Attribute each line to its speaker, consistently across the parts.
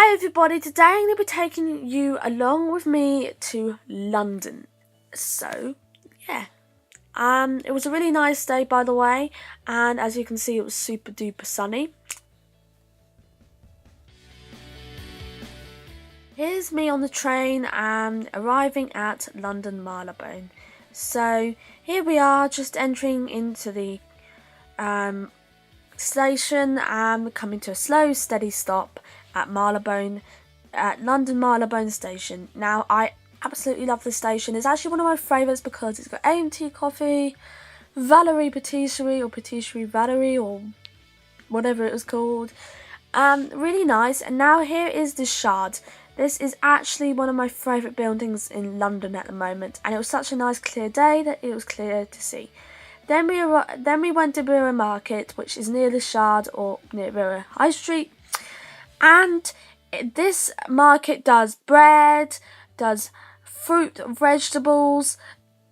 Speaker 1: Hey everybody, today I'm going to be taking you along with me to London. So, yeah. It was a really nice day, by the way, and as you can see it was super duper sunny. Here's me on the train arriving at London Marylebone. So, here we are just entering into the station and coming to a slow, steady stop at London Marylebone Station. Now, I absolutely love this station. It's actually one of my favourites because it's got A&T coffee, Valerie Patisserie or Patisserie Valerie or whatever it was called. Really nice. And now here is the Shard. This is actually one of my favourite buildings in London at the moment, and it was such a nice clear day that it was clear to see. Then we went to Borough Market, which is near the Shard or near Borough High Street. And this market does bread, does fruit, vegetables,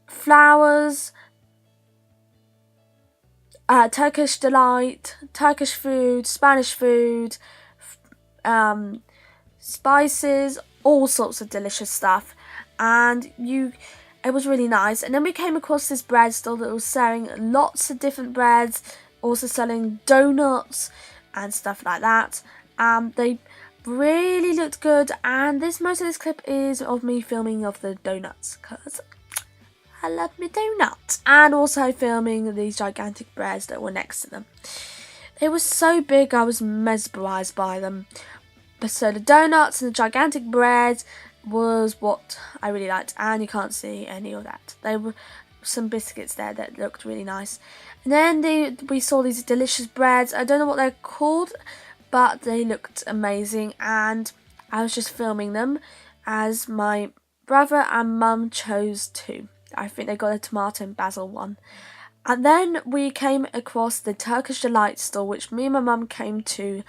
Speaker 1: flowers, Turkish Delight, Turkish food, Spanish food, spices, all sorts of delicious stuff. And it was really nice. And then we came across this bread stall that was selling lots of different breads, also selling donuts and stuff like that. They really looked good, and most of this clip is of me filming of the donuts because I love my donuts, and also filming these gigantic breads that were next to them. They were so big I was mesmerised by them. But so the donuts and the gigantic bread was what I really liked, and you can't see any of that. There were some biscuits there that looked really nice. And then we saw these delicious breads. I don't know what they're called, but they looked amazing, and I was just filming them as my brother and mum chose to. I think they got a tomato and basil one. And then we came across the Turkish Delight store, which me and my mum came to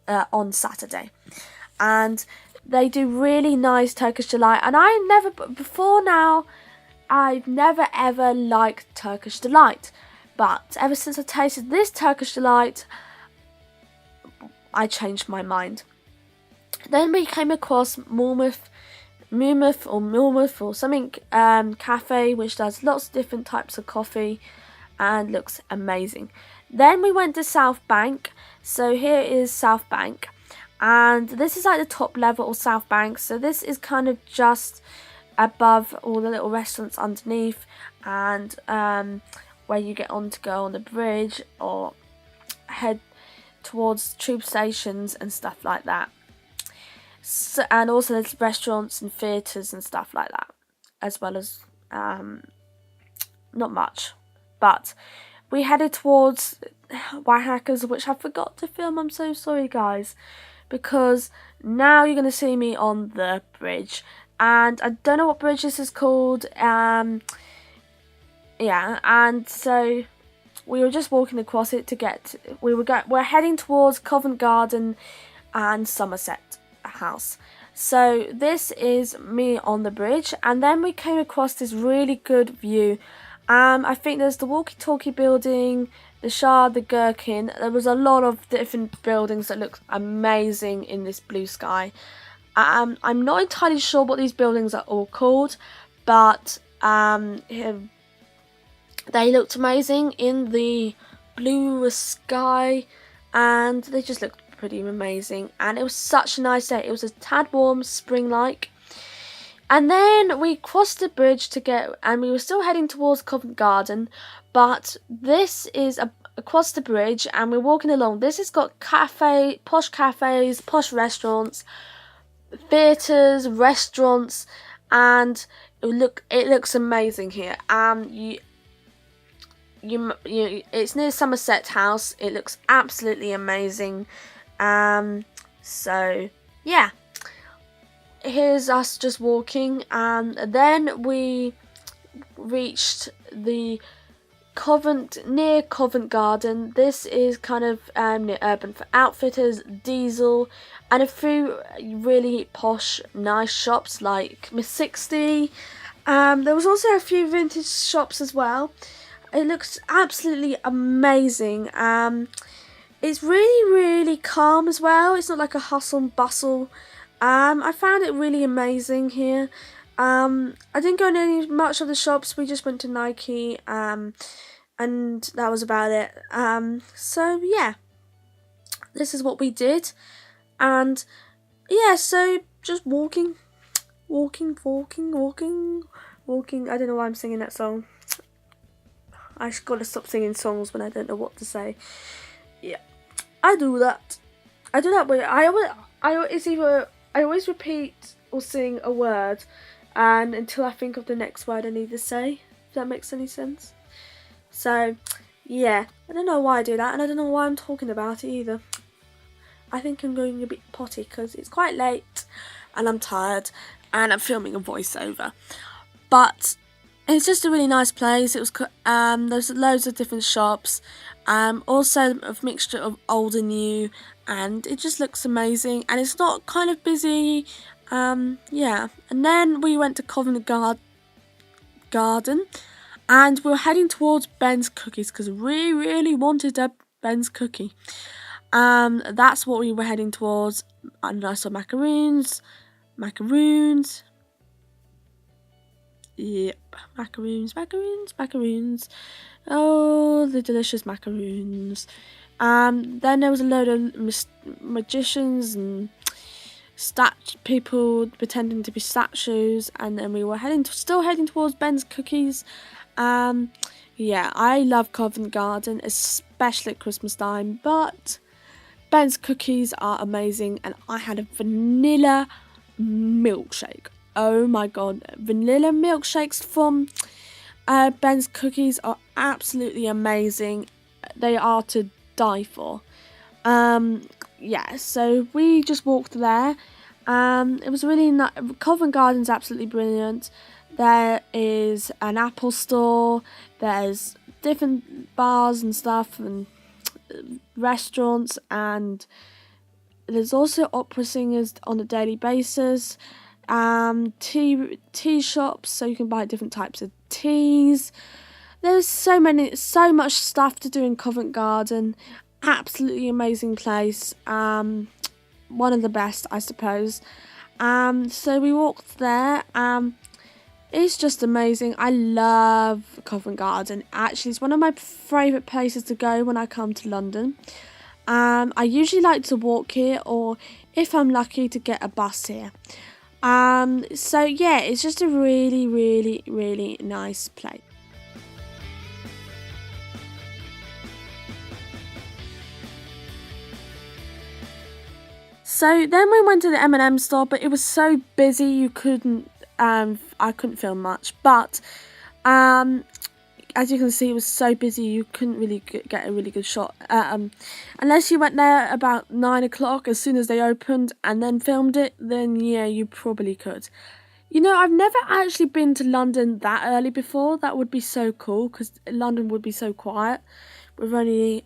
Speaker 1: on Saturday. And they do really nice Turkish Delight, and I've never ever liked Turkish Delight. But ever since I tasted this Turkish Delight, I changed my mind. Then we came across Mumuf or something cafe, which does lots of different types of coffee and looks amazing. Then we went to South Bank. So here is South Bank, and this is like the top level of South Bank. So this is kind of just above all the little restaurants underneath, and where you get on to go on the bridge or head towards tube stations and stuff like that. So, and also there's restaurants and theatres and stuff like that, as well as not much. But we headed towards Whitehackers, which I forgot to film. I'm so sorry, guys, because now you're going to see me on the bridge, and I don't know what bridge this is called. Yeah, and so we were just walking across it to get. We're heading towards Covent Garden and Somerset House. So this is me on the bridge, and then we came across this really good view. I think there's the walkie-talkie building, the Shard, the Gherkin. There was a lot of different buildings that looked amazing in this blue sky. I'm not entirely sure what these buildings are all called, but they looked amazing in the blue sky, and they just looked pretty amazing. And it was such a nice day. It was a tad warm, spring-like. And then we crossed the bridge and we were still heading towards Covent Garden, but this is across the bridge, and we're walking along. This has got posh cafes, posh restaurants, theatres, restaurants, and it looks amazing here. It's near Somerset House. It looks absolutely amazing. So yeah. Here's us just walking, and then we reached the near Covent Garden. This is kind of near Urban Outfitters, Diesel, and a few really posh, nice shops like Miss 60. There was also a few vintage shops as well. It looks absolutely amazing. It's really calm as well. It's not like a hustle and bustle. I found it really amazing here. I didn't go in any much of the shops. We just went to Nike, and that was about it. So yeah, this is what we did, and yeah, so just walking. I don't know why I'm singing that song. I just gotta stop singing songs when I don't know what to say. Yeah, I do that. Way. I always repeat or sing a word, and until I think of the next word I need to say. If that makes any sense. So, yeah, I don't know why I do that, and I don't know why I'm talking about it either. I think I'm going a bit potty because it's quite late, and I'm tired, and I'm filming a voiceover. But it's just a really nice place. It was there's loads of different shops, also a mixture of old and new, and it just looks amazing. And it's not kind of busy, yeah. And then we went to Covent Garden, and we were heading towards Ben's Cookies because we really wanted a Ben's cookie. That's what we were heading towards. And I saw macaroons. Yep, macaroons. Oh, the delicious macaroons. Then there was a load of magicians and people pretending to be statues, and then we were still heading towards Ben's Cookies. Yeah, I love Covent Garden, especially at Christmas time, but Ben's Cookies are amazing, and I had a vanilla milkshake. Oh my god, vanilla milkshakes from Ben's Cookies are absolutely amazing. They are to die for. Yeah, so we just walked there. It was really nice. Covent Garden's absolutely brilliant. There is an Apple store. There's different bars and stuff and restaurants, and there's also opera singers on a daily basis. Tea shops, so you can buy different types of teas. There's so much stuff to do in Covent Garden. Absolutely amazing place. One of the best, I suppose. So we walked there. It's just amazing. I love Covent Garden. Actually, it's one of my favourite places to go when I come to London. I usually like to walk here, or if I'm lucky, to get a bus here. So yeah, it's just a really nice place. So then we went to the M&M store, but it was so busy I couldn't film much. But as you can see, it was so busy you couldn't really get a really good shot. Unless you went there about 9 o'clock as soon as they opened and then filmed it, then yeah, you probably could. You know, I've never actually been to London that early before. That would be so cool because London would be so quiet. With only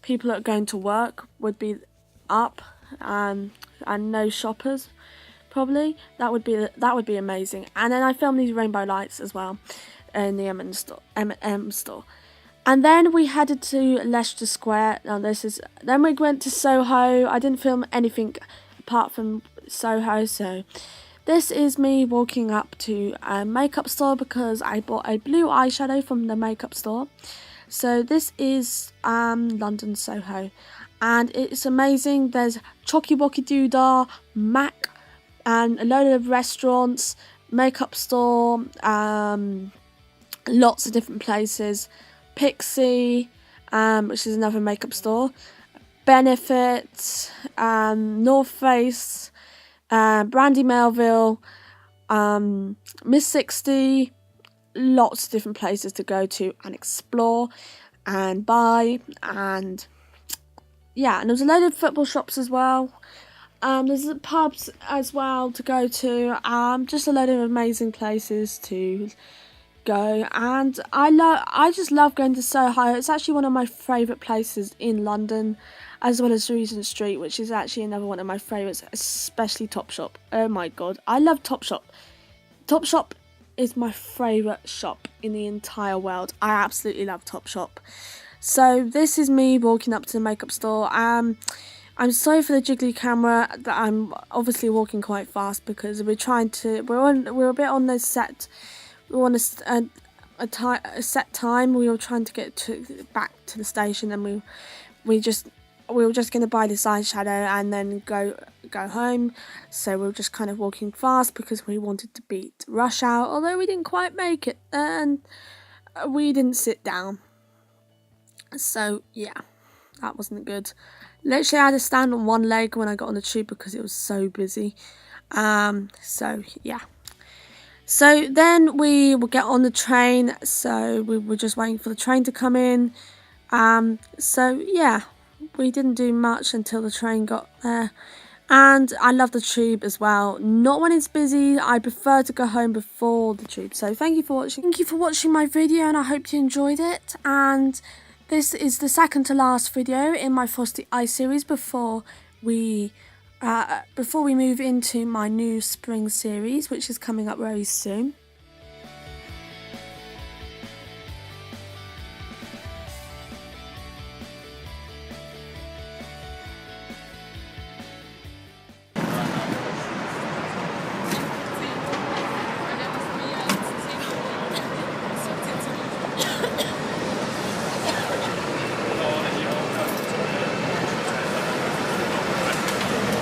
Speaker 1: people that are going to work would be up, and no shoppers. Probably that would be amazing. And then I filmed these rainbow lights as well in the M&M store. And then we headed to Leicester Square. Then we went to Soho. I didn't film anything apart from Soho, so this is me walking up to a makeup store because I bought a blue eyeshadow from the makeup store. So this is London Soho, and it's amazing. There's Chocky Wocky Doodah, Mac, and a load of restaurants, makeup store, lots of different places. Pixie, which is another makeup store. Benefit, North Face, Brandy Melville, Miss 60. Lots of different places to go to and explore and buy, and yeah, and there's a load of football shops as well. There's pubs as well to go to. Just a load of amazing places to go, and I just love going to Soho. It's actually one of my favourite places in London, as well as Regent Street, which is actually another one of my favourites, especially Topshop. Oh my god, I love Topshop. Topshop is my favourite shop in the entire world. I absolutely love Topshop. So this is me walking up to the makeup store. I'm sorry for the jiggly camera that I'm obviously walking quite fast because we're a bit on the set. We want a set time. We were trying to get back to the station, and we were just going to buy this eyeshadow and then go home. So we were just kind of walking fast because we wanted to beat rush hour, although we didn't quite make it and we didn't sit down. So yeah, that wasn't good. Literally I had to stand on one leg when I got on the tube because it was so busy. So yeah. So then we will get on the train. So we were just waiting for the train to come in. So yeah, we didn't do much until the train got there. And I love the tube as well. Not when it's busy. I prefer to go home before the tube. So thank you for watching. Thank you for watching my video, and I hope you enjoyed it. And this is the second to last video in my Frosty Eye series before we move into my new spring series, which is coming up very soon.